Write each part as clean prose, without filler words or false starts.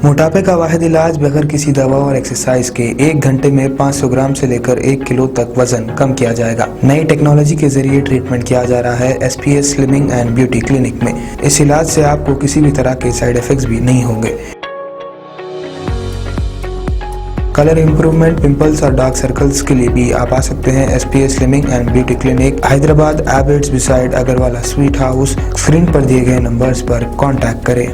मोटापे का वाहिद इलाज बगैर किसी दवा और एक्सरसाइज के 1 घंटे में 500 ग्राम से लेकर 1 किलो तक वजन कम किया जाएगा। नई टेक्नोलॉजी के जरिए ट्रीटमेंट किया जा रहा है SPS slimming and beauty clinic में। इस इलाज से आपको किसी भी तरह के साइड इफेक्ट्स भी नहीं होंगे। कलर इंप्रूवमेंट, पिंपल्स और डार्क सर्कल्स के लिए भी आप आ सकते हैं SPS slimming and beauty clinic, Hyderabad, एबर्ट्स beside Agarwala sweet house. Screen पर दिए गए नंबर्स पर कॉन्टैक्ट करें।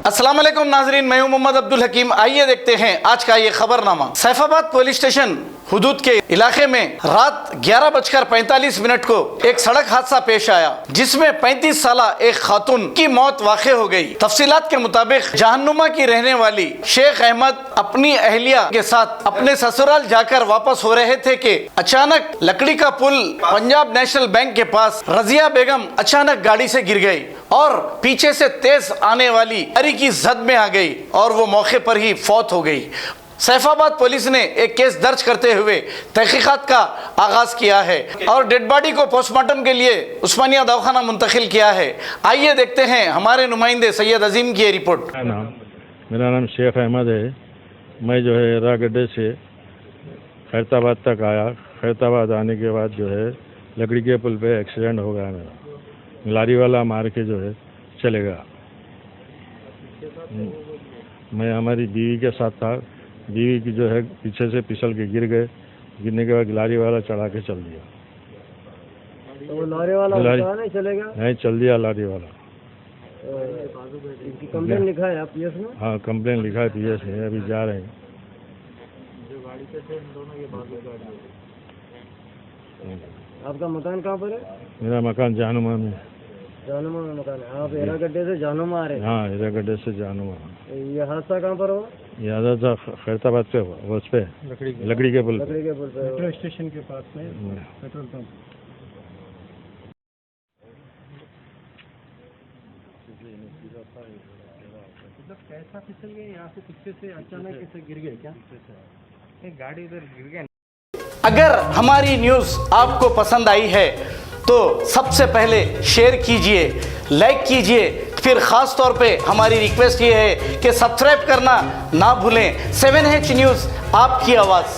अस्सलाम वालेकुम नाजरीन, मैं हूं मोहम्मद अब्दुल हकीम। आइए देखते हैं आज का ये खबरनामा। सैफाबाद पुलिस स्टेशन हुदूद के इलाके में रात 11:45 को एक सड़क हादसा पेश आया, जिसमें 35 साला एक खातून की मौत वाक़ हो गई। तफसीलात के मुताबिक जहन्नुमा की रहने वाली शेख अहमद अपनी अहलिया के साथ अपने ससुराल जाकर वापस हो रहे थे कि अचानक लकड़ी का पुल पंजाब नेशनल बैंक के पास रजिया बेगम अचानक गाड़ी से गिर गई और पीछे से तेज आने वाली गाड़ी की जद में आ गई और वो मौके पर ही फौत हो गई। सैफाबाद पुलिस ने एक केस दर्ज करते हुए तहकीकात का आगाज किया है और डेड बॉडी को पोस्टमार्टम के लिए उस्मानिया दवाखाना मुंतकिल किया है। आइए देखते हैं हमारे नुमाइंदे सैयद अजीम की रिपोर्ट। मेरा नाम शेख अहमद है। मैं जो है रागड्डे से खैरताबाद तक आया। खैरताबाद आने के बाद जो है लकड़ी के पुल पे एक्सीडेंट हो गया मेरा। लारी वाला मार के जो है चले गया। मैं हमारी बीवी के साथ था। बीवी की जो है पीछे से फिसल के गिर गए। गिरने के बाद लारी वाला चढ़ा के चल दिया। तो वो लारी वाला नहीं चलेगा? नहीं, चल दिया लारी वाला। कंप्लेन लिखा है आप PS में? हाँ, कंप्लेन लिखा है PS में। अभी जा रहे हैं। जो गाड़ी से थे दोनों ये आपका मकान कहाँ पर है? मेरा मकान जहनुमा में। जहनुमा में मकान है। आप एरागड्डे से जहनुमा आ रहे हैं? हाँ, एरागड्डे से जहनुमा। ये हादसा कहाँ पर हुआ? याद था खैरताबाद पे हुआ, उस पे लकड़ी के पुल पे मेट्रो स्टेशन के पास में पेट्रोल पंप। कैसा फिसल गए? यहाँ से पीछे से अचानक कैसे गिर गए? क्या गाड़ी उधर गिर गई? अगर हमारी न्यूज़ आपको पसंद आई है तो सबसे पहले शेयर कीजिए, लाइक कीजिए, फिर ख़ास तौर पे हमारी रिक्वेस्ट ये है कि सब्सक्राइब करना ना भूलें। 7H न्यूज़, आपकी आवाज़।